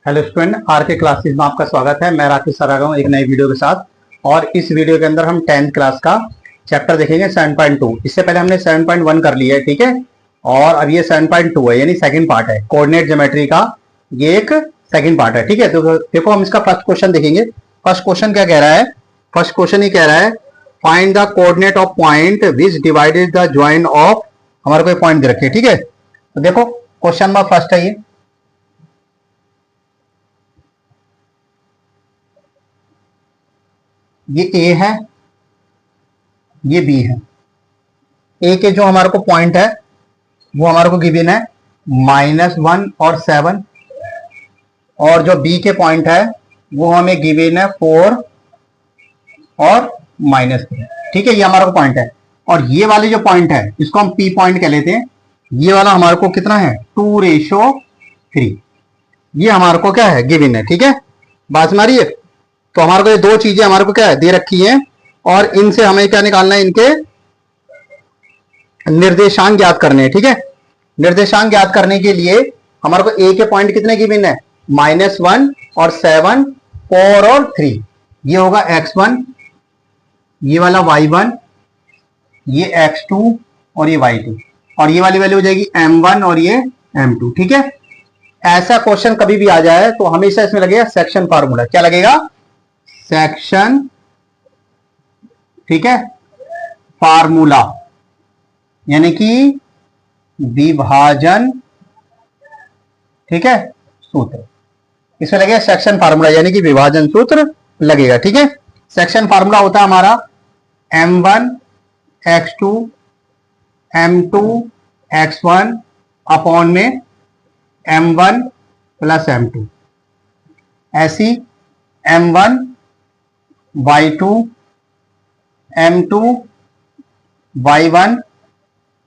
Hello student, are के classes में आपका स्वागत है। मैं राकेश सर आ गया हूँ एक नई वीडियो के साथ। और इस वीडियो के अंदर हम 10th क्लास का चैप्टर देखेंगे 7.2। इससे पहले हमने 7.1 कर लिया है, ठीक है। और अब ये 7.2 है, यानी सेकंड पार्ट है। कोऑर्डिनेट ज्योमेट्री का ये एक सेकंड पार्ट है, ठीक है। तो देखो हम इसका फर्स्ट क्वेश्चन देखेंगे। फर्स्ट क्वेश्चन क्या कह रहा है? फर्स्ट क्वेश्चन ही कह रहा है find the coordinate of point which divided the join of. हमारे को पॉइंट दे रखे हैं, ठीक है। तो देखो क्वेश्चन नंबर फर्स्ट है ये ए है, ये बी है। ए के जो हमारे को पॉइंट है वो हमारे को गिवन है -1 और 7, और जो बी के पॉइंट है वो हमें गिवन है 4 और -3, ठीक है। ये हमारे को पॉइंट है। और ये वाले जो पॉइंट है इसको हम पी पॉइंट कह लेते हैं। ये वाला हमारे को कितना है 2:3। ये हमारे को क्या है गिवन है, ठीक है। बात हमारी है। तो हमारे को ये दो चीजें हमारे को क्या है दे रखी हैं, और इनसे हमें क्या निकालना है, इनके निर्देशांक ज्ञात करने हैं, ठीक है। निर्देशांक ज्ञात करने के लिए हमारे को ए के पॉइंट कितने गिवन है -1 और 7, 4 और 3। ये होगा x1, ये वाला y1, ये x2 और ये y2, और ये वाली वैल्यू हो जाएगी m1 और ये m2, ठीक है। ऐसा क्वेश्चन कभी भी आ जाए तो हमेशा इसमें लगेगा सेक्शन फार्मूला। क्या लगेगा? सेक्शन, ठीक है, फार्मूला, यानी कि विभाजन, ठीक है, सूत्र। इसमें लगेगा सेक्शन फार्मूला यानी कि विभाजन सूत्र लगेगा, ठीक है। सेक्शन फार्मूला होता है हमारा m1 x2 m2 x1 upon में m1 प्लस m2, ऐसी m1 y2 m2 y1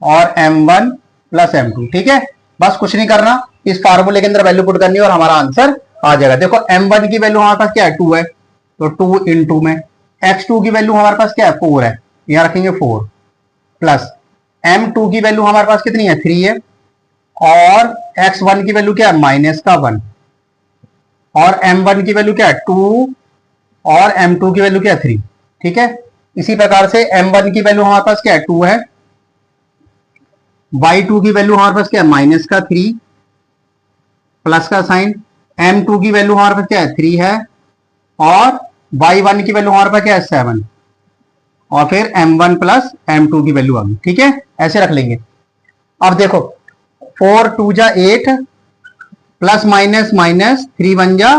और m1 प्लस m2, ठीक है। बस कुछ नहीं करना, इस फार्मूले के अंदर वैल्यू पुट करनी है और हमारा आंसर आ जाएगा। देखो m1 की वैल्यू हमारे पास क्या है 2 है, तो 2 इंटू में x2 की वैल्यू हमारे पास क्या है 4 है, यहां रखेंगे 4, प्लस m2 की वैल्यू हमारे पास कितनी है 3 है, और x1 की वैल्यू क्या है -1, और m1 की वैल्यू क्या है 2, और m2 की वैल्यू क्या है 3, ठीक है। इसी प्रकार से m1 की वैल्यू हमारे पास क्या है 2 है, y2 की वैल्यू हमारे पास क्या है -3 प्लस का साइन, m2 की वैल्यू हमारे पास क्या है 3 है, और y1 की वैल्यू हमारे पास क्या है 7, और फिर m1 प्लस m2 की वैल्यू आ गई, ठीक है। ऐसे रख लेंगे। अब देखो 4 2 जा 8 प्लस माइनस माइनस 3 1 जा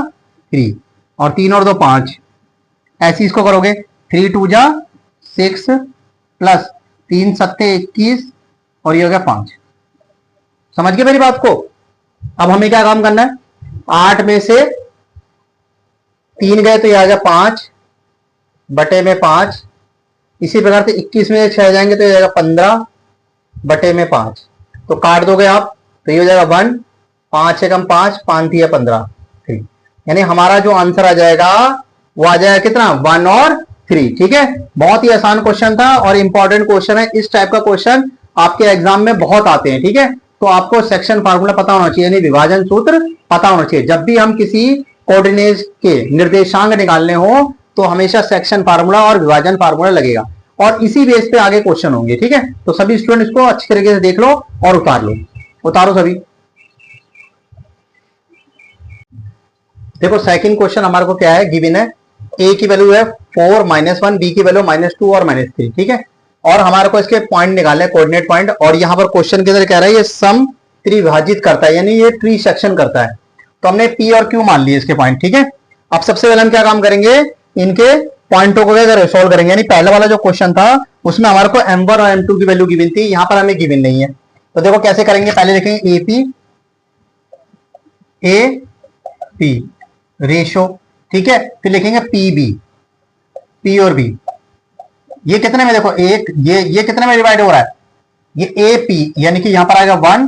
3, और 3 और 2 5, ऐसे इसको करोगे 3 2 जा 6 प्लस 3 7 21, और ये हो गया 5। समझ गए मेरी बात को? अब हमें क्या काम करना है, 8 में से 3 गए तो ये आ गया 5 बटे में 5। इसी प्रकार से 21 में 6 जाएंगे तो ये जाएगा 15 बटे में 5। तो काट दोगे आप तो ये हो जाएगा 1, 5 से कम 5, 5 3 15, 3। यानी हमारा जो आंसर आ जाएगा वो आ जाएगा कितना 1 और 3, ठीक है। बहुत ही आसान क्वेश्चन था और इंपॉर्टेंट क्वेश्चन है। इस टाइप का क्वेश्चन आपके एग्जाम में बहुत आते हैं, ठीक है। तो आपको सेक्शन फार्मूला पता होना चाहिए, यानी विभाजन सूत्र पता होना चाहिए। जब भी हम किसी कोऑर्डिनेट के निर्देशांक निकालने हो तो हमेशा सेक्शन फार्मूला और विभाजन फार्मूला लगेगा, और इसी बेस पे आगे क्वेश्चन होंगे, ठीक है। तो सभी स्टूडेंट इसको अच्छी तरीके से देख लो और उतार लो। उतारो सभी। देखो सेकंड क्वेश्चन हमारे को क्या है गिवन है, ए की वैल्यू है 4 -1, बी की वैल्यू -2 और -3, ठीक है। और हमारे को इसके पॉइंट निकालने कोऑर्डिनेट पॉइंट, और यहां पर क्वेश्चन के अंदर कह रहा है ये सम त्रिभाजित करता है, यानी ये ट्री सेक्शन करता है। तो हमने पी और क्यू मान लिए इसके पॉइंट, ठीक है। अब सबसे पहले हम क्या काम करेंगे, इनके पॉइंटों को क्या सोल्व करेंगे। यानी पहले वाला जो क्वेश्चन था उसमें हमारे को m1 और m2 की वैल्यू गिवन थी, यहां पर हमें गिवन नहीं है। तो देखो कैसे करेंगे, पहले देखेंगे ए पी रेशो, ठीक है। फिर लिखेंगे पी बी, पी और बी। ये कितने में, देखो एक ये कितने में डिवाइड हो रहा है, ये ए पी, यानी कि यहां पर आएगा 1,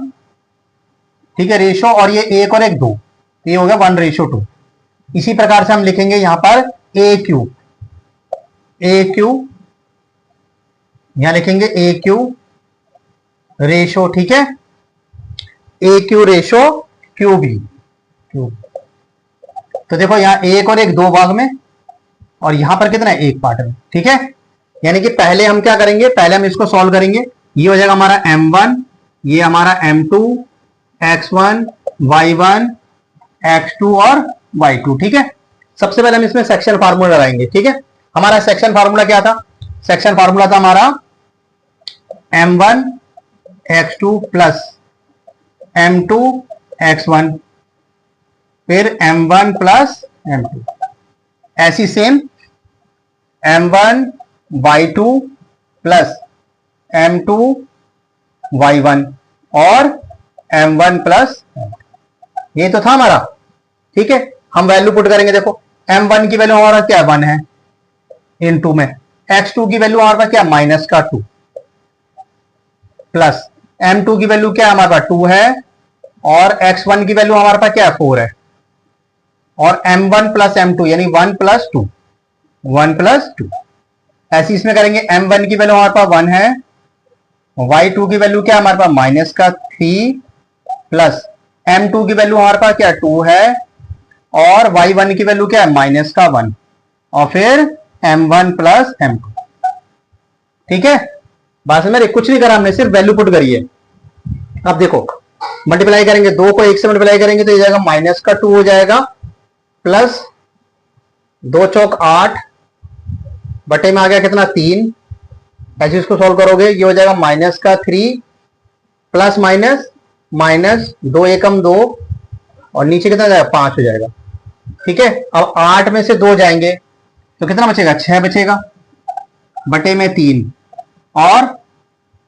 ठीक है, रेशो, और ये 1 और 1 2, तो ये हो गया 1:2। इसी प्रकार से हम लिखेंगे यहां पर ए क्यू, यहां लिखेंगे ए क्यू रेशो, ठीक है, A Q ratio Q B, Q. तो देखो यहाँ एक और एक दो भाग में, और यहां पर कितना है, एक पार्ट में, ठीक है। यानी कि पहले हम क्या करेंगे, पहले हम इसको सॉल्व करेंगे। ये हो जाएगा हमारा m1, ये हमारा m2, x1, y1, x2 और y2, ठीक है। सबसे पहले हम इसमें सेक्शन फार्मूला लगाएंगे, ठीक है। हमारा सेक्शन फार्मूला क्या था, सेक्शन फार्मूला था हमारा m1 x2 plus m2 x1, फिर m1 प्लस m2, ऐसी same m1 y2 plus m2 y1 और m1 प्लस, ये तो था हमारा, ठीक है। हम वैल्यू पुट करेंगे, देखो m1 की वैल्यू हमारा क्या 1 है इन 2 में, x2 की वैल्यू हमारे पास क्या माइनस का 2, प्लस m2 की वैल्यू क्या हमारे पास 2 है, और x1 की वैल्यू हमारे पास क्या 4 है, और m1 प्लस m2 यानी 1 प्लस 2, 1 प्लस 2। ऐसे इसमें करेंगे, m1 की वैल्यू हमारे पास 1 है, y2 की वैल्यू क्या हमारे पास माइनस का 3, प्लस m2 की वैल्यू हमारे पास क्या 2 है, और y1 की वैल्यू क्या है माइनस का 1, और फिर m1 प्लस m2, ठीक है। बस मेरे कुछ नहीं करा हमने, सिर्फ वैल्यू पुट करी है। अब देखो मल्टीप्लाई करेंगे, 2 को 1 से मल्टीप्लाई करेंगे तो ये जाएगा माइनस का 2 हो जाएगा, प्लस 2 चौक 8 बटे में आ गया कितना 3, ऐसे इसको सॉल्व करोगे ये हो जाएगा माइनस का 3 प्लस माइनस माइनस 2 एकम 2 और नीचे कितना जाएगा 5 हो जाएगा, ठीक है। अब 8 में से 2 जाएंगे तो कितना बचेगा 6 बचेगा, बटे में 3, और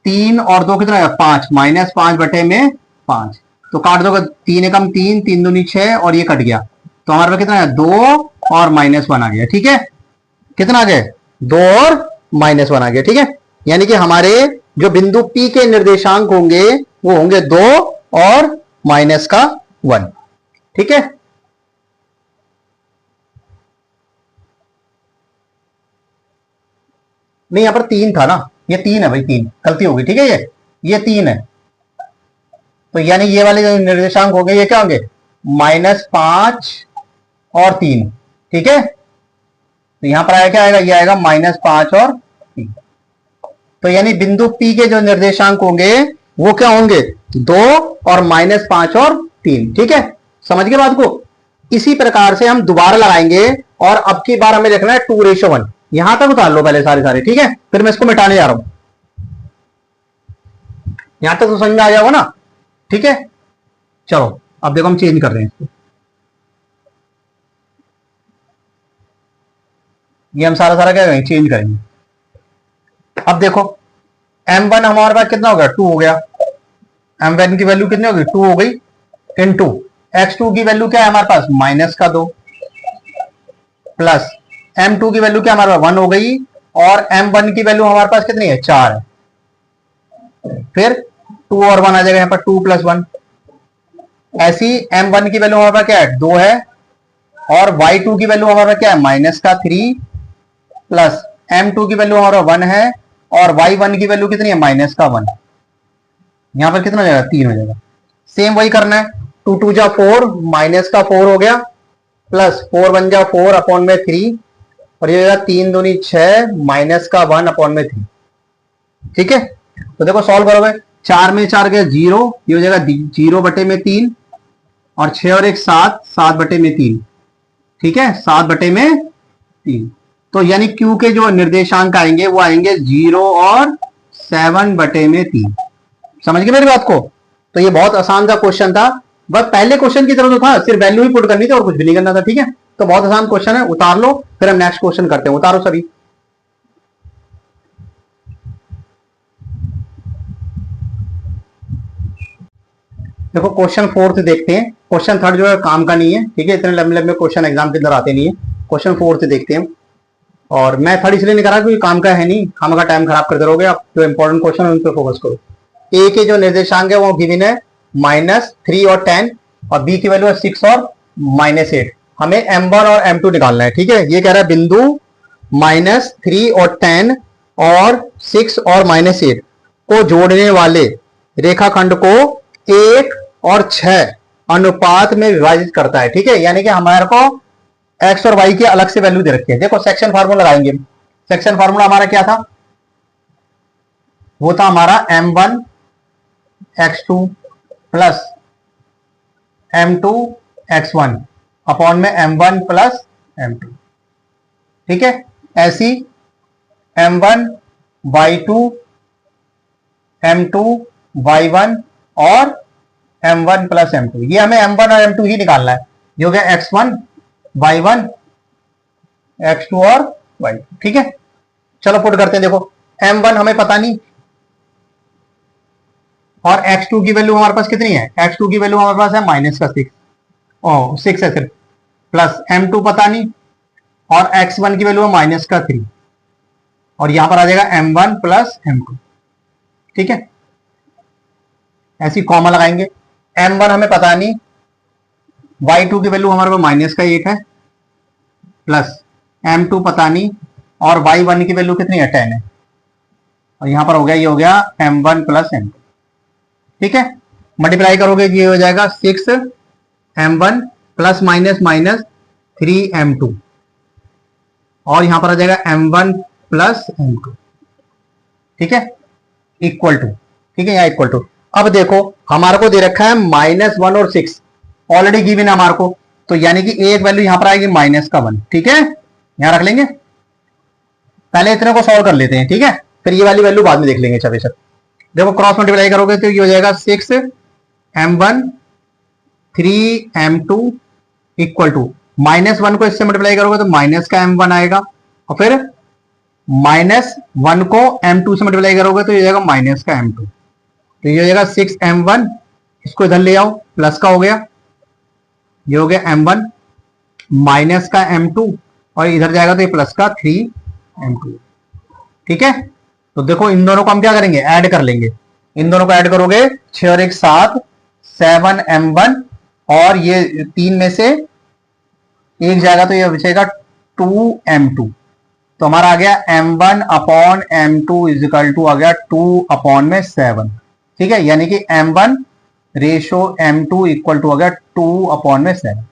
3 और 2 कितना है 5, माइनस 5 बटे में 5, तो काट दोगे 3 एकम 3, 3 दूनी 6 और ये कट गया, तो हमारे पास कितना है 2 और माइनस 1 आ गया, ठीक है। कितना आ गया 2 और माइनस 1 आ गया, ठीक है। यानी कि हमारे जो बिंदु P के निर्देशांक होंगे वो होंगे 2 और माइनस का 1, ठीक है। नहीं यहां पर 3 था ना, ये 3 है भाई, 3 गलती होगी, ठीक है। ये 3 है, तो यानी ये वाले जो निर्देशांक होंगे ये क्या होंगे -5 और 3, ठीक है। तो यहां पर आया क्या आएगा, ये आएगा -5 और 3, तो यानी बिंदु P के जो निर्देशांक होंगे वो क्या होंगे 2 और -5 और 3, ठीक है। समझ गए बात को। इसी प्रकार से हम दोबारा लगाएंगे, और अब की बार हमें लिखना है 2:1, यहां तक उतार लो पहले सारे, ठीक है, फिर मैं इसको मिटाने जा रहा हूं। यहां तक तो समझ में आ जाओगा ना, ठीक है। चलो अब देखो हम चेंज कर रहे हैं इसको, ये हम सारा क्या करेंगे चेंज करेंगे। अब देखो m1 हमारे पास कितना हो गया 2 हो गया, m1 की वैल्यू कितनी होगी 2 हो गई, इनटू x2 की वैल्यू क्या है हमारे पास माइनस का 2, प्लस m2 की वैल्यू क्या हमारे पास 1 हो गई, और m1 की वैल्यू हमारे पास कितनी है 4 है, फिर 2 और 1 आ जाएगा यहाँ पर 2 + 1। ऐसी m1 की वैल्यू हमारे पास क्या है 2 है, और y2 की वैल्यू हमारे पास क्या है माइनस का 3, प्लस m2 की वैल्यू हमारा 1 है, और y1 की वैल्यू कितनी है माइनस का 1, यहां पर कितना हो जाएगा 3 हो जाएगा। सेम वही करना है, 2 2 जा 4, माइनस का 4 हो गया, प्लस 4 1 जा 4 अपॉन में 3, और ये हो जाएगा 3 दूनी 6 माइनस का 1 अपॉन में 3, ठीक है। तो देखो सॉल्व करोगे, 4 में 4 गया 0, ये हो जाएगा 0 बटे में 3, और 6 और 1 7, 7 बटे में 3, ठीक है, 7 बटे में 3। तो यानी Q के जो निर्देशांक आएंगे वो आएंगे 0 और 7 बटे में 3। समझ गए मेरी बात को। तो ये बहुत आसान सा क्वेश्चन था, बस पहले क्वेश्चन की तरह तो था, सिर्फ वैल्यू ही पुट करनी थी और कुछ भी नहीं करना था, ठीक है। तो बहुत आसान क्वेश्चन है, उतार लो, फिर हम नेक्स्ट क्वेश्चन करते हैं। उतारो सभी। देखो क्वेश्चन 4 देखते हैं, क्वेश्चन 3 जो है काम का नहीं है, ठीक है, इतने लंबे लंबे क्वेश्चन एग्जाम के अंदर आते नहीं है। क्वेश्चन 4 देखते हैं, और मैं 3 इसलिए नहीं करा क्योंकि काम का है नहीं, हम का टाइम खराब करते रहोगे, आप जो इंपॉर्टेंट क्वेश्चन है उन पर फोकस करो। ए के जो निर्देशांक है वो गिवन है -3 और 10, और बी की वैल्यू है 6 और -8। हमें m1 और m2 निकालना है, ठीक है। ये कह रहा है बिंदु -3 और 10 और 6 और -8 को जोड़ने वाले रेखाखंड को 1 और 6 अनुपात में विभाजित करता है, ठीक है। यानी कि हमारे को एक्स और वाई की अलग से वैल्यू दे रखी है। देखो सेक्शन फार्मूला लगाएंगे। सेक्शन फार्मूला हमारा क्या था, वो था हमारा m1 x2 plus m2 x1 upon में m1 प्लस m2। ठीक है, ऐसी m1 y2 m2 y1 और m1 प्लस m2। ये हमें m1 और m2 ही निकालना है, जो कि x1 y1 x2 और y2। ठीक है, चलो पुट करते हैं। देखो m1 हमें पता नहीं और x2 की वैल्यू हमारे पास कितनी है, x2 की वैल्यू हमारे पास है माइनस का 6 6 है सिर्फ, प्लस m2 पता नहीं और x1 की वैल्यू है माइनस का 3 और यहां पर आ जाएगा m1 प्लस m2। ठीक है, ऐसी कॉमा लगाएंगे। m1 हमें पता नहीं, y2 की वैल्यू हमारे पास माइनस का 8 है, प्लस m2 पता नहीं और y1 की वैल्यू कितनी है 10 है और यहां पर हो गया, ये हो गया m1 प्लस m2। ठीक है, मल्टीप्लाई करोगे ये हो जाएगा 6 m1 plus minus minus 3 m2 और यहां पर आ जाएगा m1 प्लस m2। ठीक है, इक्वल टू, ठीक है, यहाँ इक्वल टू। अब देखो हमारे को दे रखा है -1 और 6 ऑलरेडी गिवन है हमारे को, तो यानी कि एक वैल्यू यहां पर आएगी -1। ठीक है, यहां रख लेंगे, पहले इतने को सॉल्व कर लेते हैं। ठीक है, फिर ये वाली वैल्यू बाद में देख लेंगे। चलो सर देखो क्रॉस मल्टीप्लाई करोगे तो ये हो जाएगा 6 m1 3 m2 इक्वल टू -1 को इससे मल्टीप्लाई करोगे तो माइनस का m1 आएगा और फिर -1 को m2 से मल्टीप्लाई करोगे तो ये हो जाएगा माइनस का m2। तो ये हो जाएगा 6 m1, इसको इधर ले आओ, प्लस का हो गया, ये हो गया m1 माइनस का m2 और इधर जाएगा तो ये प्लस का 3 m2। ठीक है, तो देखो इन दोनों को हम क्या करेंगे, ऐड कर लेंगे। इन दोनों को ऐड करोगे 6 और 1 7 7 m1 और ये 3 में से एक जाएगा तो ये बचेगा 2 m2। तो हमारा आ गया m1 upon m2 is equal to आ गया 2 अपॉन में 7। ठीक है, यानी कि m1 ratio m2 equal to आ गया 2 अपॉन में 7।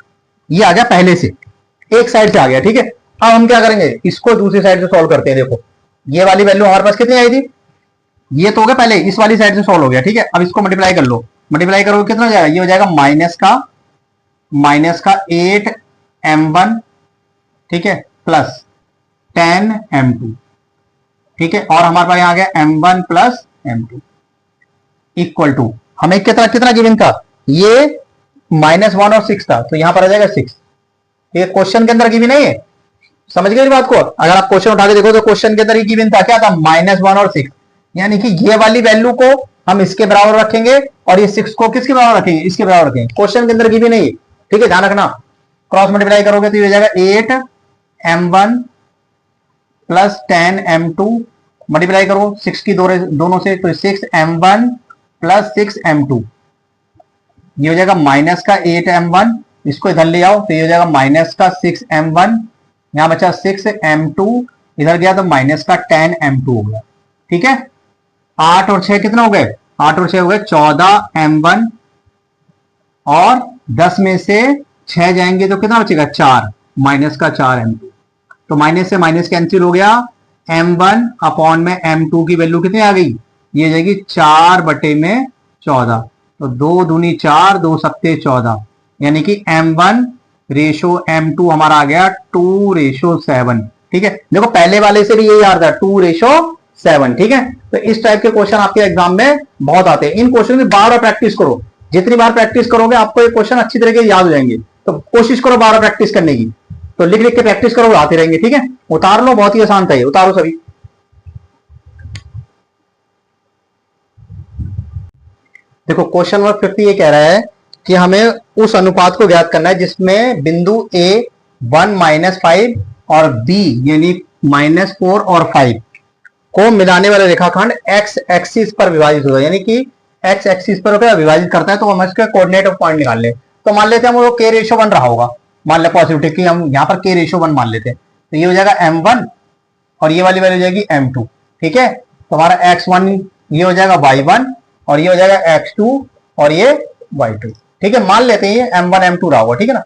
ये आ गया पहले से, एक साइड से आ गया। ठीक है, अब हम क्या करेंगे, इसको दूसरी साइड से सॉल्व करते हैं। देखो ये वाली वैल्यू हमारे पास कितनी आई थी, ये तो हो गया पहले, इस वाली साइड से सॉल्व हो गया। ठीक है, अब इसको मल्टीप्लाई कर लो, मल्टीप्लाई करोगे कितना हो जाएगा, ये हो जाएगा माइनस का 8 m1। ठीक है, प्लस 10 m2। ठीक है, और हमारे पास यहां आ गया m1 plus m2 equal to, हमें कितना गिवन था, ये -1 और 6 था, तो यहां पर आ जाएगा 6। ये क्वेश्चन के अंदर गिवन है, ये समझ गए बात को। अगर आप क्वेश्चन उठा के देखो तो क्वेश्चन के अंदर ये गिवन था, क्या था, -1 और 6, यानी कि ये वाली वैल्यू को हम इसके बराबर रखेंगे और ये 6 को किसके बराबर रखेंगे, इसके बराबर रखेंगे। क्वेश्चन के अंदर गिवन है ये। ठीक है, ध्यान रखना, क्रॉस मल्टीप्लाई करोगे तो ये हो जाएगा 8 m1 प्लस 10 m2, मल्टीप्लाई करो 6 की दोनों से तो 6 m1 प्लस 6 m2, ये हो जाएगा माइनस का 8 m1, इसको इधर ले आओ तो ये हो जाएगा माइनस का 6 m1, यहां बचा 6 m2, इधर गया तो माइनस का 10 m2 हो गया। ठीक है, 8 और 6 कितना हो गए, 8 और 6 हो गए 14 m1 और 10 में से 6 जाएंगे तो कितना बचेगा 4, माइनस का 4 m2। तो माइनस से माइनस कैंसिल हो गया, m1 अपॉन में m2 की वैल्यू कितनी आ गई, ये जाएगी 4/14। तो 2 दूनी 4, 2 सत्ते 14, यानी कि m1 रेशो m2 हमारा आ गया 2:7। ठीक है, देखो पहले वाले से भी यही आ रहा था 2:7। ठीक है, तो इस टाइप के क्वेश्चन आपके एग्जाम में बहुत आते हैं। इन क्वेश्चन की बार बार प्रैक्टिस करो, जितनी बार प्रैक्टिस करोगे आपको ये क्वेश्चन अच्छी तरीके से याद हो जाएंगे। तो कोशिश करो बार बार प्रैक्टिस करने की, तो लिख लिख के प्रैक्टिस करो, आते रहेंगे। ठीक है, उतार लो, बहुत ही आसान था ये, उतारो सभी। देखो क्वेश्चन नंबर 50 ये कह रहा है कि हमें उस अनुपात को ज्ञात करना है जिसमें बिंदु A 1 - 5 और B यानी -4 और 5 को मिलाने वाला रेखाखंड x एक्सिस पर विभाजित होता है, यानी कि x एक्सिस पर विभाजित करता है। तो हम इसका कोऑर्डिनेट ऑफ पॉइंट निकाल ले। तो मान लेते हैं हम वो k/1 रहा होगा, मान ले पॉजिटिव कि हम यहाँ पर k/1 मान लेते हैं, तो ये हो जाएगा m1 और ये वाली वैल्यू हो जाएगी m2। ठीक है, तो हमारा x1 ये हो जाएगा y1 और ये हो जाएगा x2 और ये y2। ठीक है, मान लेते हैं ये m1 m2 रहा होगा। ठीक है ना,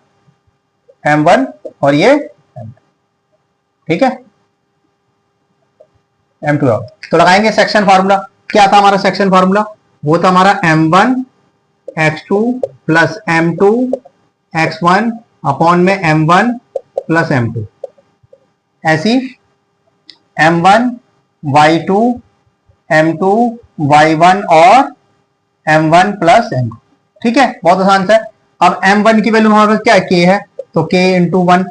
M1 और ये M2, ठीक है, M2। तो लगाएंगे सेक्शन फार्मूला। क्या था हमारा सेक्शन फार्मूला? वो था हमारा M1 x2 plus M2 x1 upon में M1 प्लस M2, ऐसी M1 y2 M2 y1 और M1 प्लस M2, ठीक है, बहुत आसान सा है। अब M1 की वैल्यू हमारे पास क्या है? K है, तो K इंटू 1,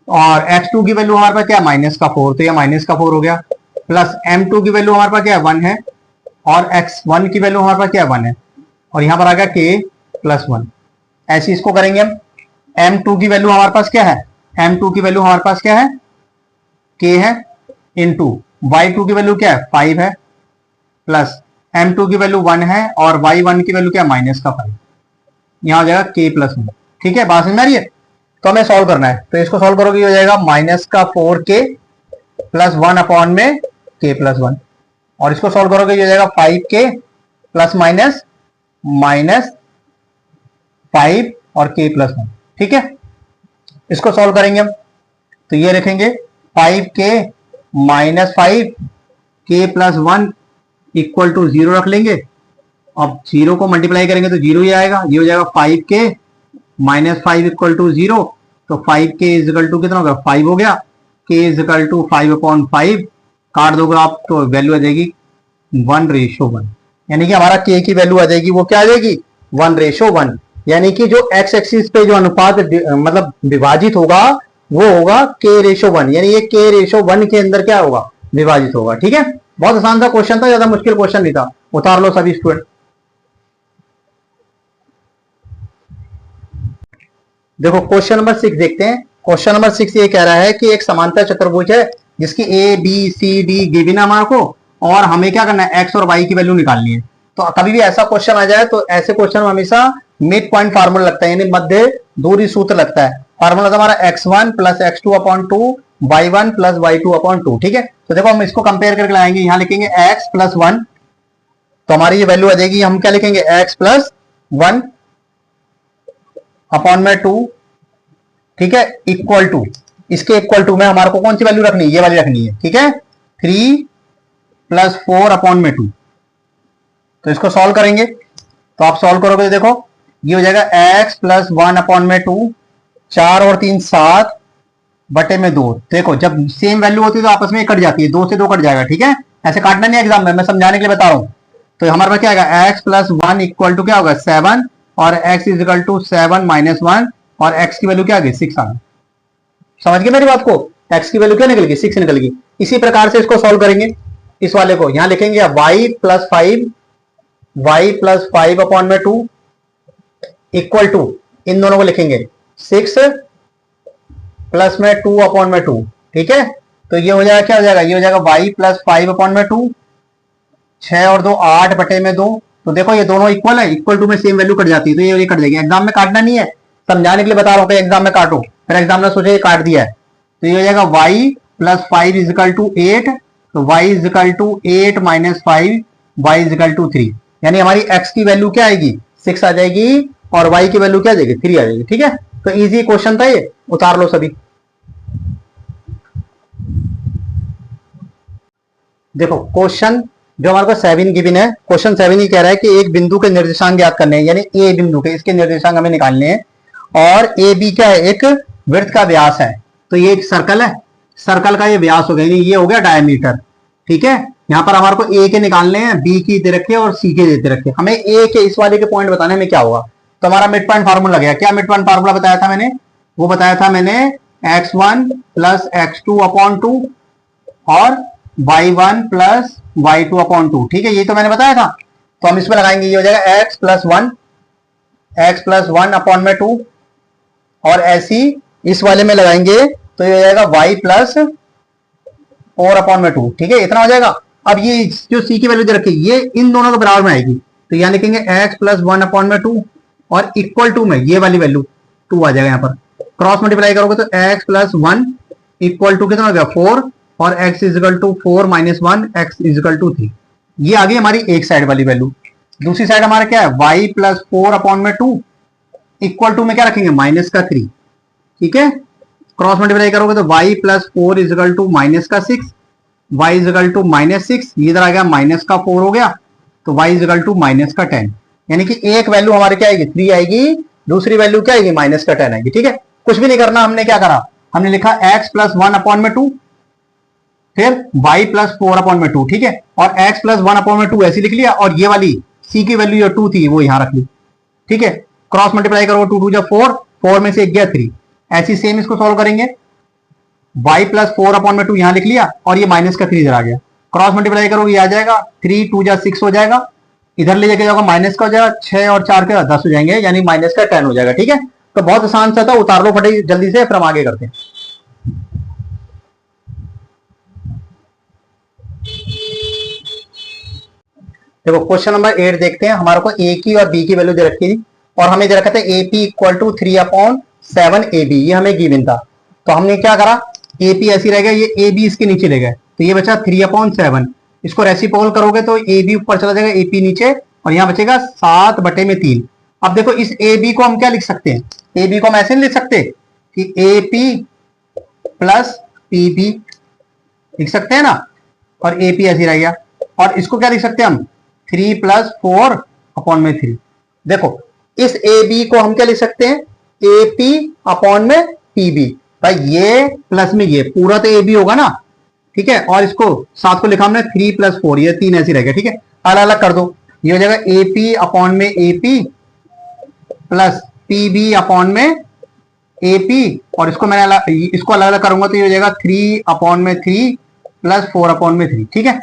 और x2 की वैल्यू हमारे पास क्या है? -4, तो ये -4 हो गया, प्लस M2 की वैल्यू हमारे पास क्या है? 1 है, और x1 की वैल्यू हमारे पास क्या है? 1 है, और यहां पर आ गया K प्लस 1। ऐसे इसको करेंगे हम। M2 की वैल्यू हमारे पास क्या है? M2 की वैल्यू हमारे पास क्या है? K है, इंटू y2 की वैल्यू क्या है? 5 है, प्लस M2 की वैल्यू 1 है, और y1 की वैल्यू क्या है? -5। यहां हो जाएगा K प्लस 1, ठीक है, बात समझ में आ रही है? तो हमें सॉल्व करना है, तो इसको सॉल्व करोगे हो जाएगा -4K प्लस 1 अपॉन में K प्लस 1, और इसको सॉल्व करोगे हो जाएगा 5K प्लस माइनस -5 और K प्लस 1, ठीक है। इसको सॉल्व करेंगे हम, तो ये लिखेंगे 5K -5 K plus 1 equal to 0 रख लेंगे। अब 0 को मल्टीप्लाई करेंगे तो 0 ही आएगा, ये हो जाएगा 5K -5 इक्वल टू 0, तो 5K इज इक्वल टू कितना होगा? 5 हो गया। K इज इक्वल टू 5/5, काट दोगे आप तो वैल्यू आ जाएगी 1:1, यानी कि हमारा K की वैल्यू आ जाएगी, वो क्या आ जाएगी? 1:1, यानी कि जो x एक्सिस पे जो अनुपात मतलब विभाजित होगा वो होगा K:1, यानी ये K:1 के अंदर क्या होगा? विभाजित होगा, ठीक है। बहुत आसान सा क्वेश्चन था, ज्यादा मुश्किल क्वेश्चन नहीं था। उतार लो सभी स्टूडेंट। देखो क्वेश्चन नंबर 6 देखते हैं। क्वेश्चन नंबर 6 ये कह रहा है कि एक समांतर चतुर्भुज है जिसकी A B C D given है हमारे को, और हमें क्या करना है? एक्स और वाई की वैल्यू निकालनी है। तो कभी भी ऐसा क्वेश्चन आ जाए तो ऐसे क्वेश्चन में हमेशा मिड पॉइंट फार्मूला लगता है, यानी मध्य दूरी सूत्र लगता है। फार्मूला हमारा x1 plus x2 upon 2 y1 plus y2 upon 2, ठीक है। तो देखो हम इसको कंपेयर करके लगाएंगे, यहां लिखेंगे x प्लस 1, तो हमारी ये वैल्यू आ जाएगी, हम क्या लिखेंगे? x प्लस 1 अपॉन में 2, ठीक है, इक्वल टू, इसके इक्वल टू में हमारे को कौन सी वैल्यू रखनी है? ये वाली रखनी है, ठीक है, 3 प्लस 4 अपॉन में 2। तो इसको सॉल्व करेंगे, तो आप सॉल्व करोगे तो देखो ये हो जाएगा x प्लस 1 अपॉन में 2, 4 और 3 7 बटे में 2। देखो जब सेम वैल्यू होती है तो आपस में कट जाती है, 2 से 2 कट जाएगा, ठीक है, ऐसे काटना नहीं एग्जाम में, मैं समझाने के लिए बता रहा हूं। तो हमारे पास क्या आएगा? x प्लस 1 इक्वल टू क्या होगा? 7, और x is equal to 7 minus 1, और x की वैल्यू क्या आ गई? 6 आ गई। समझ गए मेरी बात को? x की वैल्यू क्या निकल गई? 6 निकल गई। इसी प्रकार से इसको सॉल्व करेंगे, इस वाले को यहां लिखेंगे y प्लस 5 अपॉन में 2 इक्वल टू, इन दोनों को लिखेंगे 6 प्लस में 2 अपॉन में 2, ठीक है। तो ये हो जाएगा, क्या हो जाएगा? ये हो जाएगा y प्लस 5 अपॉन में 2, 6 और 2 8 बटे में 2। तो देखो ये दोनों इक्वल है, इक्वल टू में सेम वैल्यू कट जाती है, तो ये कट जाएगी। एग्जाम में काटना नहीं है, समझाने के लिए बता रहा हूँ, एग्जाम में काटो, फिर एग्जाम में सोचे ये काट दिया है। तो ये हो जाएगा y plus 5 is equal to 8, तो y is equal to 8 minus 5, y is equal to 3, यानी हमारी x की वैल्यू क्या आएगी? 6 आ जाएगी, और y की वैल्यू क्या आ जाएगी? 3 आ जाएगी, ठीक है। तो इजी क्वेश्चन था ये, उतार लो सभी। देखो क्वेश्चन जो हमारे पास 7 गिवन है, क्वेश्चन 7 ही कह रहा है कि एक बिंदु के निर्देशांक ज्ञात करने हैं, यानी ए बिंदु के, इसके निर्देशांक हमें निकालने हैं, और ए बी क्या है? एक वृत्त का व्यास है। तो ये एक सर्कल है, सर्कल का ये व्यास हो गया, ये हो गया डायमीटर, ठीक है। यहां पर हमारे को ए के निकालने हैं, बी की दे रखे और सी के दे रखे, हमें ए के इस वाले के पॉइंट बताने में क्या होगा। तो हमारा मिड पॉइंट फार्मूला गया, क्या मिड पॉइंट फार्मूला बताया था मैंने? वो बताया था मैंने x1 प्लस x2 अपॉन 2 और y1 प्लस y2 अपॉन 2, ठीक है, ये तो मैंने बताया था। तो हम इसमें लगाएंगे, ये हो जाएगा x प्लस 1 अपॉन में 2, और ऐसी इस वाले में लगाएंगे तो ये हो जाएगा y प्लस 4 अपॉन में 2, ठीक है, इतना हो जाएगा। अब ये जो c की वैल्यू दे रखी है ये इन दोनों के बराबर में आएगी, तो यहां लिखेंगे x प्लस 1 अपॉन में 2, और इक्वल टू में ये वाली वैल्यू 2 आ जाएगा, यहाँ पर क्रॉस मल्टीप्लाई करोगे तो x प्लस 1 इक्वल टू कितना हो गया? 4, और x is equal to 4 minus 1, x is equal to 3। ये आ गई हमारी एक साइड वाली वैल्यू। दूसरी साइड हमारा क्या है? y प्लस 4 अपॉन में 2 इक्वल टू में क्या रखेंगे? माइनस का 3, ठीक है, क्रॉस मल्टीप्लाई करोगे तो y plus 4 is equal to minus का 6, y इजिकल टू माइनस 6, इधर आ गया माइनस का 4 हो गया, तो y इजिकल टू माइनस का 10, यानी कि एक वैल्यू हमारे क्या आएगी 3 आएगी, दूसरी वैल्यू क्या आएगी माइनस का 10 आएगी। ठीक है, कुछ भी नहीं करना, हमने क्या करा, हमने लिखा x प्लस 1 अपॉन में 2, फिर y प्लस 4 अपॉन में 2, ठीक है, और x प्लस 1 अपॉन में 2 ऐसी लिख लिया, और ये वाली c की वैल्यू जो 2 थी वो यहां रख ली। ठीक है, क्रॉस मल्टीप्लाई करो, 2 2 जब 4, 4 में से एक गया 3, ऐसी सेम इसको सॉल्व करेंगे, y प्लस 4 अपॉन में 2 यहां लिख लिया, और ये माइनस का 3 इधर आ गया, क्रॉस मल्टीप्लाई करोगे ये आ जाएगा 3 2 जा 6 हो जाएगा, इधर ले जाके जाओगे माइनस का हो जाएगा, 6 और 4 के 10 हो जाएंगे, यानी माइनस का 10 हो जाएगा। ठीक है, तो बहुत आसान सा था, उतार लो फटे जल्दी से, फिर हम आगे करते हैं। देखो क्वेश्चन नंबर 8 देखते हैं, हमारे को a की और b की वैल्यू दे रखी थी, और हमें दे रखा था AP इक्वल टू 3/7 AB, ये हमें गिवन था। तो हमने क्या करा, AP ऐसी रह गया, ये AB इसके नीचे ले गए, तो ये बचा 3/7, इसको रेसिप्रोकल करोगे तो AB ऊपर चला जाएगा, AP नीचे, और यहाँ बचेगा 7/3। अब देखो इस AB को हम क्या लिख सकते हैं, AB को हम ऐसे नहीं लिख सकते कि AP प्लस PB लिख सकते हैं ना, और AP ऐसी रह गया, और इसको क्या लिख सकते हैं हम 3 प्लस 4 अपॉन में 3। देखो इस AB को हम क्या लिख सकते हैं, AP अपॉन में PB, भाई ये प्लस में ये पूरा तो AB होगा ना, ठीक है, और इसको साथ को लिखा हमने 3 प्लस 4, ये 3 ऐसी रह गया। ठीक है, अलग अलग कर दो, ये हो जाएगा AP अपॉन में AP प्लस PB अपॉन में AP, और इसको मैंने इसको अलग अलग करूंगा तो ये हो जाएगा 3 अपॉन में 3 प्लस 4 अपॉन में 3। ठीक है,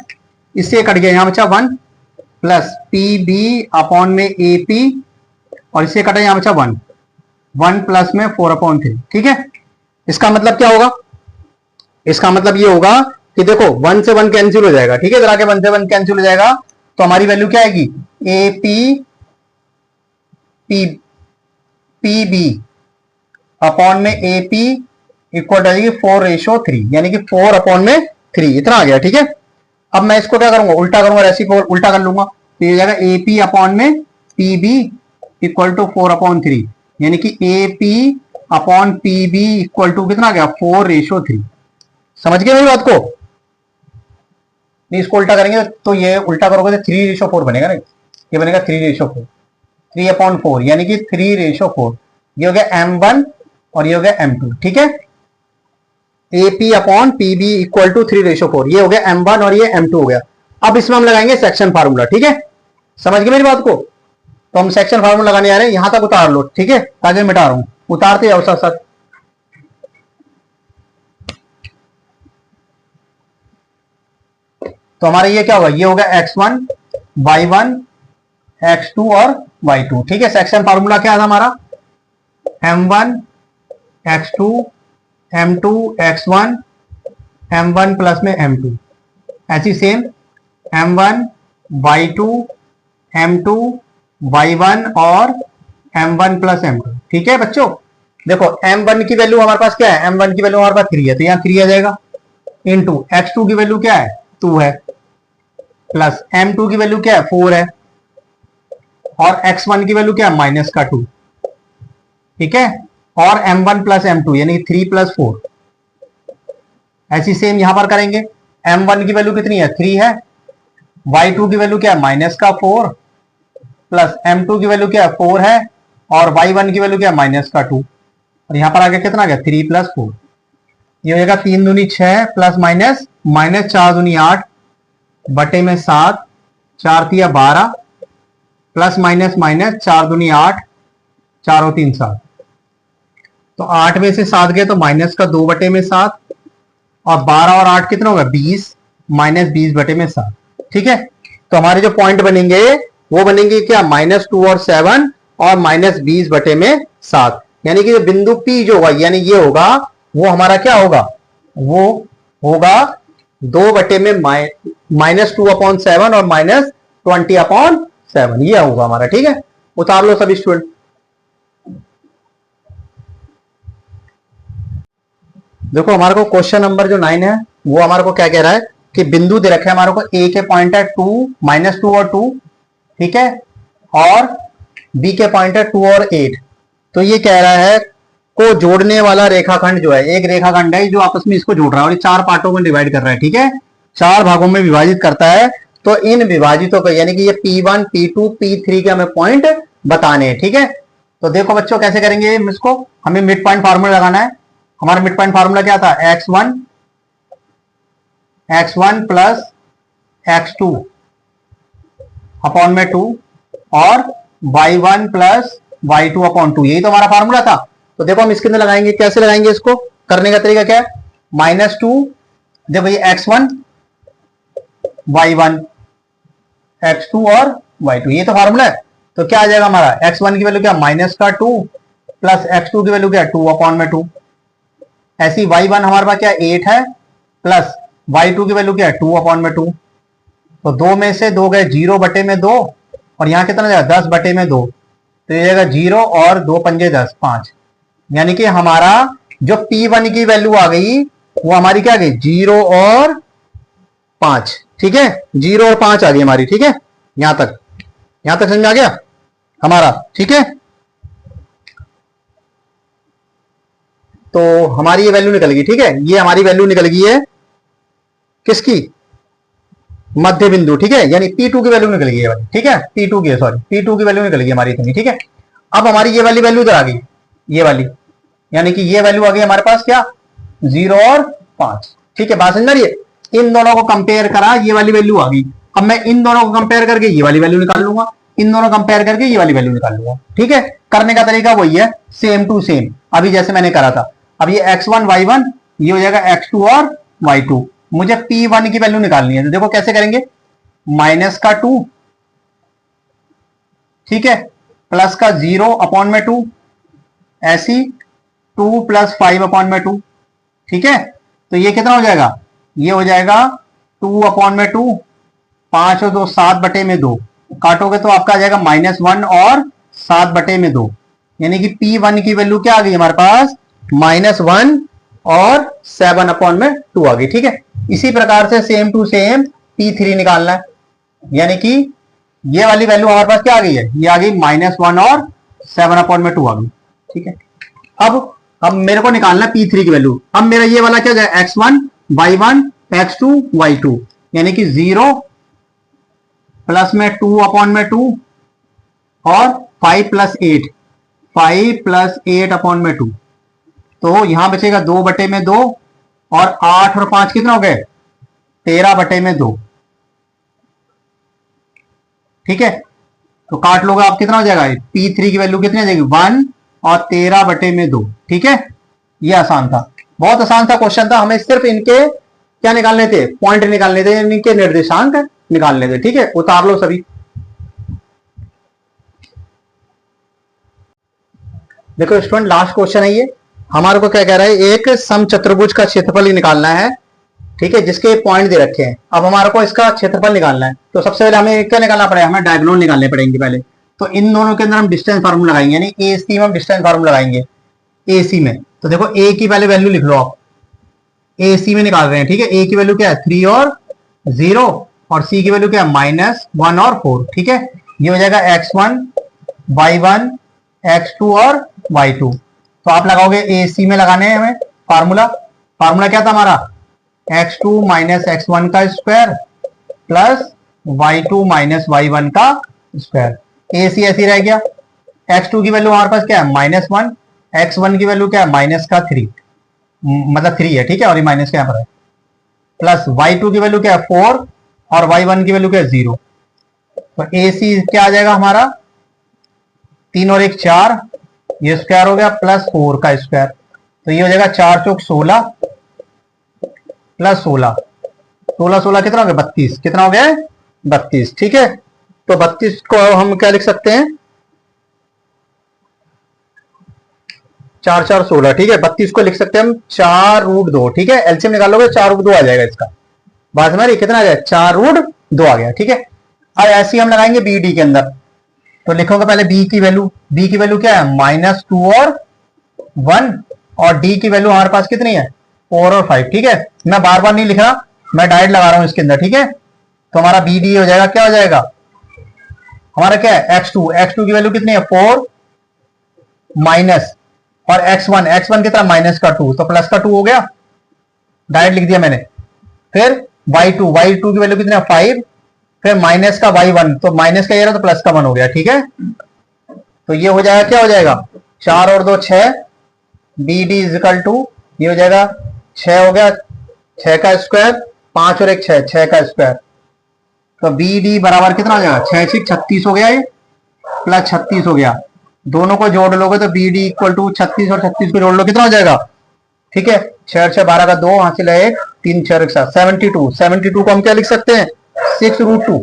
इससे कट गया, यहां बचा 1 प्लस PB अपॉन में AP, और इससे कटा यहां बचा 1 1 प्लस में 4 अपॉन 3। ठीक है, इसका मतलब क्या होगा, इसका मतलब ये होगा कि देखो 1 से 1 कैंसिल हो जाएगा। ठीक है, इधर आके 1 से 1 कैंसिल हो जाएगा, तो हमारी वैल्यू क्या आएगी, AP PB अपॉन में AP इक्वल आएगी 4/3, यानी कि 4 अपॉन में 3, इतना आ गया। ठीक है, अब मैं इसको क्या करूंगा, उल्टा करूंगा, रेसिप्रोकल उल्टा कर लूंगा, तो ये जाएगा AP अपॉन में PB इक्वल टू 4/3, यानी कि AP upon PB equal to कितना आ गया 4/3। समझ गए मेरी बात को, नहीं इसको उल्टा करेंगे तो ये उल्टा करोगे तो 3/4 बनेगा ना, ये बनेगा 3/4, 3/4, यानी कि 3/4, ये हो गया M1 और ये हो गया M2। ठीक है, AP upon PB equal to 3/4, ये हो गया M1 और ये M2 हो गया। अब इसमें हम लगाएंगे सेक्शन फार्मूला। ठीक है, समझ गए मेरी बात को, तो हम सेक्शन फार्मूला लगाने आ रहे हैं, यहां तक उतार लो। ठीक है, कागज मिटा रहा हूं, उतारते जाओ साथ साथ। तो हमारा ये क्या होगा, ये होगा X1 Y1 X2 और Y2। ठीक है, सेक्शन फार्मूला क्या था हमारा, M1 X2 M2 X1 M1 plus में M2, ऐसी same M1 Y2 M2 Y1 और M1 प्लस M2। ठीक है बच्चों, देखो M1 की वैल्यू हमारे पास क्या है, M1 की वैल्यू हमारे पास 3 है, तो यहाँ 3 आ जाएगा, इनटू X2 की वैल्यू क्या है 2 है, प्लस M2 की वैल्यू क्या है 4 है, और X1 की वैल्यू क्या है माइनस का 2। ठीक है, और M1 प्लस M2 यानी 3 प्लस 4, ऐसी सेम यहां पर करेंगे। M1 की वैल्यू कितनी है 3 है, Y2 की वैल्यू क्या है माइनस का 4, प्लस M2 की वैल्यू क्या है 4 है, और Y1 की वैल्यू क्या है माइनस का 2, और यहां पर आगे कितना आ गया 3 प्लस 4, ये हो जाएगा 3 दूनी 6 प्लस माइनस माइनस 4 दूनी 8 बटे में 7, 4 तिया 12 प्लस माइनस माइनस 4 दूनी 8, 4 और 3 7, तो 8 में से 7 गए तो माइनस का 2 बटे में 7, और 12 और 8 कितना होगा 20 माइनस 20 बटे में 7। ठीक है, तो हमारे जो पॉइंट बनेंगे वो बनेंगे क्या -2 और 7 और -20 बटे में 7, यानी कि बिंदु P जो होगा यानी ये होगा, वो हमारा क्या होगा, वो होगा 2 बटे में -2/7 और -20/7, ये होगा हमारा। ठीक है, उतार लो सभी स्टूडेंट। देखो हमारे को क्वेश्चन नंबर जो 9 है वो हमारे को क्या कह रहा है कि बिंदु दे रखे है हमारे को, A के पॉइंट है 2 -2 और 2, ठीक है, और B के पॉइंट है 2 और 8। तो ये कह रहा है को जोड़ने वाला रेखाखंड जो है, एक रेखाखंड है जो आपस में इसको जोड़ रहा है और ये 4 पार्टों में डिवाइड कर रहा है, ठीक है, 4 भागों में विभाजित करता है। तो इन विभाजितों को यानी कि ये P1 P2 P3 के हमें पॉइंट बताने हैं, ठीक है। तो देखो बच्चों कैसे करेंगे इसको, हमें मिड पॉइंट फार्मूला लगाना है। हमारा मिड पॉइंट फार्मूला क्या था, x1 प्लस x2 अपॉन में 2 और y1 प्लस y2 अपॉन 2, यही तो हमारा फार्मूला था। तो देखो हम इसके अंदर लगाएंगे, कैसे लगाएंगे इसको, करने का तरीका क्या है, -2, देखो ये x1 y1 x2 और y2, ये तो फार्मूला है। तो क्या आ जाएगा हमारा, x1 की वैल्यू क्या -2 प्लस x2 की वैल्यू क्या 2 अपॉन में 2, ऐसी y1 हमारे पास क्या 8 है प्लस y2 की वैल्यू क्या है 2 अपॉन में 2। तो 2 में से 2 गए 0 बटे में 2 और यहाँ कितना जाएगा 10 बटे में 2, तो ये जाएगा 0 और 2 पंजे 10 5, यानी कि हमारा जो P1 की वैल्यू आ गई वो हमारी क्या आ गई 0 और 5, ठीक है, 0 और 5 आ गई हमारी, ठीक है, यहां तक समझ में आ गया हमारा, ठीक है। तो हमारी ये वैल्यू निकल गई, ठीक है, ये हमारी वैल्यू निकल गई है किसकी, मध्य बिंदु, ठीक है, यानी P2 की वैल्यू निकल गई है, ठीक है, P2 की वैल्यू निकल गई हमारी इतनी, ठीक है। अब हमारी ये वाली वैल्यू इधर आ गई, ये वाली, यानी कि ये वैल्यू आ गई हमारे पास क्या 0 और 5, ठीक है, बात समझ रही है। इन दोनों को कंपेयर करा, ये वाली वैल्यू आ गई। अब मैं इन दोनों को कंपेयर करके ये वाली वैल्यू निकाल लूंगा, इन दोनों कंपेयर करके ये वाली वैल्यू निकाल लूंगा, ठीक है। करने का तरीका वही है, सेम टू सेम, अभी जैसे मैंने करा था। अब ये x1 y1 ये हो जाएगा x2 और y2, मुझे P1 की वैल्यू निकालनी है। तो देखो कैसे करेंगे, -2, ठीक है, प्लस का 0 अपॉन में 2, ऐसी 2 प्लस 5 अपॉन में 2, ठीक है। तो ये कितना हो जाएगा, ये हो जाएगा 2 अपॉन में 2, 5 और 2 7 बटे में 2, काटोगे तो आपका आ जाएगा -1 और 7 बटे में 2, यानी कि P1 की वैल्यू क्या आ गई हमारे पास -1 और 7 अपॉन में 2 आ गई, ठीक है। इसी प्रकार से सेम टू सेम P3 निकालना है, यानी कि ये वाली वैल्यू हमारे पास क्या आ गई है, ये आ गई -1 और 7 अपॉन में 2 आ गई, ठीक है। अब मेरे को निकालना है P3 की वैल्यू। अब मेरा ये वाला क्या जाए x1 y1 x2 y2, यानी कि 0 प्लस में 2 अपॉन में 2 और 5 प्लस 8 अपॉन में 2, तो यहां बचेगा 2 बटे में 2 और 8 और 5 कितना हो गए 13 बटे में 2, ठीक है। तो काट लोगे आप, कितना हो जाएगा P3 की वैल्यू कितनी आ जाएगी 1 और 13 बटे में 2, ठीक है। ये आसान था, बहुत आसान सा क्वेश्चन था, हमें सिर्फ इनके क्या निकालने थे, पॉइंट निकालने थे, इनके निर्देशांक निकालने थे, ठीक है। उतार लो सभी। देखो स्टूडेंट लास्ट क्वेश्चन है ये, हमारे को क्या कह रहा है, एक समचतुर्भुज का क्षेत्रफल निकालना है, ठीक है, जिसके पॉइंट दे रखे हैं। अब हमारे को इसका क्षेत्रफल निकालना है, तो सबसे पहले हमें क्या निकालना पड़ेगा, हमें डायगोनल निकालने पड़ेंगे पहले। तो इन दोनों के अंदर हम डिस्टेंस फार्मूला लगाएंगे, यानी AC में हम डिस्टेंस फार्मूला लगाएंगे, AC में। तो देखो A की पहले वैल्यू लिख लो आप, AC में निकाल रहे हैं, ठीक है। A की वैल्यू क्या है 3 और 0 और C की वैल्यू क्या है -1 और 4, ठीक है। ये हो जाएगा x1 y1 x2 और y2। तो आप लगाओगे AC में लगाने हैं हमें फार्मूला क्या था हमारा x2 माइनस x1 का square plus y2 minus y1 का स्क्वायर, AC ऐसी रह गया। x2 की वैल्यू हमारे पास क्या है -1, x1 की वैल्यू क्या है -3, मतलब 3 है, ठीक है, और ये माइनस क्या पर है, प्लस y2 की वैल्यू क्या है 4 और y1 की वैल्यू क्या है 0। तो AC क्या आ जाएगा हमारा 3 और 1 4, ये स्क्वायर हो गया प्लस 4 का स्क्वायर, तो ये हो जाएगा 4 चौक 16 प्लस 16 16 कितना हो गया 32, कितना हो गया 32, ठीक है। तो 32 को हम क्या लिख सकते हैं 4 4 16, ठीक है। 32 को लिख सकते हैं हम 4√2, ठीक है, एलसीएम निकालोगे 4√2 आ जाएगा इसका, बात हमारी कितना आ गया 4√2 आ गया, ठीक है। अब ऐसे हम लगाएंगे BD के अंदर, तो लिखोगे पहले B की वैल्यू क्या है -2 और 1 और D की वैल्यू हमारे पास कितनी है 4 और 5, ठीक है। मैं बार बार नहीं लिख रहा, मैं डायरेक्ट लगा रहा हूं इसके अंदर, ठीक है। तो हमारा BD हो जाएगा, क्या हो जाएगा हमारा क्या है x2 की वैल्यू कितनी है 4 माइनस और x1 कितना -2, तो +2 हो गया, डायरेक्ट लिख दिया मैंने। फिर y2 की वैल्यू कितनी है 5, फिर -y1, तो माइनस का ये रहा तो प्लस का 1 हो गया, ठीक है। तो ये हो जाएगा, क्या हो जाएगा 4 और 2 6, BD इजिकल टू ये हो जाएगा 6 हो गया, 6 का स्क्वायर, 5 और 1 6 का स्क्वायर, तो BD बराबर कितना हो जाएगा 6 6 36 हो गया, ये प्लस 36 हो गया। दोनों को जोड़ लोगे तो BD इक्वल टू 36 और 36 को जोड़ लो कितना हो जाएगा, ठीक है 6 6 12 का 2 हासिल है 1, 3 4 के साथ 72 को हम क्या लिख सकते हैं 6√2,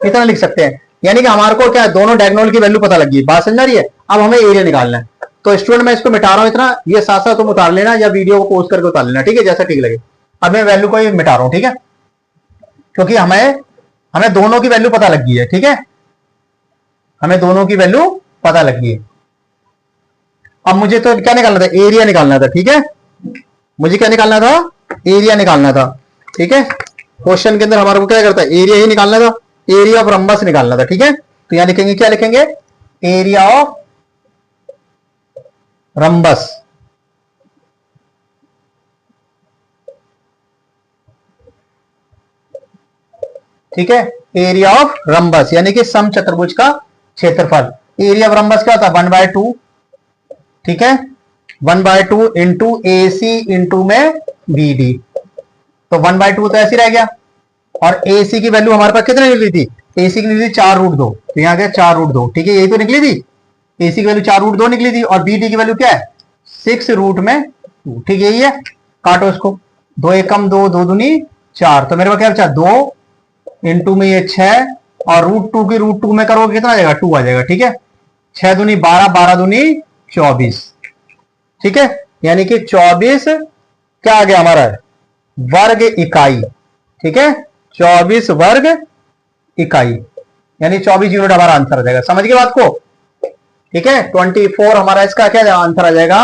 इतना लिख सकते हैं। यानी कि हमारे को क्या है, दोनों डायगोनल की वैल्यू पता लगी, बात समझ आ रही है। अब हमें एरिया निकालना है, तो स्टूडेंट मैं इसको मिटा रहा हूं इतना, ये साथ साथ तुम उतार लेना या वीडियो को पोस्ट करके उतार लेना, ठीक है, जैसा ठीक लगे। अब मैं वैल्यू को ये मिटा रहा हूं, ठीक है, क्योंकि हमें दोनों की वैल्यू पता लग गई है, ठीक है, हमें दोनों की वैल्यू पता लग गई है। अब मुझे तो क्या निकालना था, एरिया निकालना था, ठीक है, मुझे क्या निकालना था, एरिया निकालना था, ठीक है। क्वेश्चन के अंदर हमारे को क्या करता है, एरिया ही निकालना था, एरिया ऑफ रंबस निकालना था, ठीक है। तो यहां लिखेंगे, क्या लिखेंगे, एरिया ऑफ रंबस, ठीक है, एरिया ऑफ रंबस यानी कि सम चतुर्भुज का क्षेत्रफल। एरिया ऑफ रंबस क्या होता है 1/2, ठीक है, 1/2 इंटू AC इंटू में BD, तो 1/2 तो ऐसे रह गया, और AC की वैल्यू हमारे पास कितने निकली थी, AC की निकली थी 4√2, तो यहां गया 4√2, ठीक है, यही तो निकली थी, AC की वैल्यू 4√2 निकली थी, और BD की वैल्यू क्या है 6√2, ठीक है, यही है। काटो इसको, 2 एकम 2, 2 दूनी 4, तो मेरे पास क्या बचा 2 इंटू में ये 6, और √2 की √2 में करोगे कितना आ जाएगा 2 आ जाएगा, ठीक है, 6 दूनी 12, 12 दूनी 24, ठीक है, यानी कि 24 क्या आ गया हमारा वर्ग इकाई, ठीक है, 24 वर्ग इकाई, यानी 24 यूनिट हमारा आंसर आ जाएगा, समझ गए बात को, ठीक है। 24 हमारा इसका क्या आंसर आ जाएगा।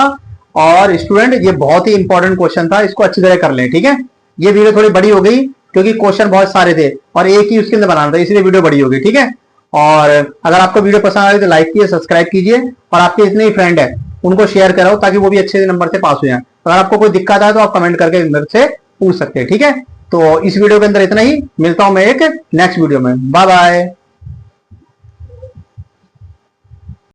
और स्टूडेंट ये बहुत ही इंपॉर्टेंट क्वेश्चन था, इसको अच्छी तरह कर लें, ठीक है। ये वीडियो थोड़ी बड़ी हो गई क्योंकि क्वेश्चन बहुत सारे थे और एक ही उसके अंदर बनाना था, इसलिए वीडियो बड़ी हो गई, ठीक है। और अगर आपको वीडियो पसंद आ रही तो लाइक कीजिए, सब्सक्राइब कीजिए, और आपके जितने ही फ्रेंड है उनको शेयर कराओ ताकि वो भी अच्छे नंबर से पास हो जाए। अगर आपको कोई दिक्कत है तो आप कमेंट करके मेरे से पूछ सकते हैं, ठीक है। तो इस वीडियो के अंदर इतना ही, मिलता हूं मैं एक नेक्स्ट वीडियो में, बाय बाय।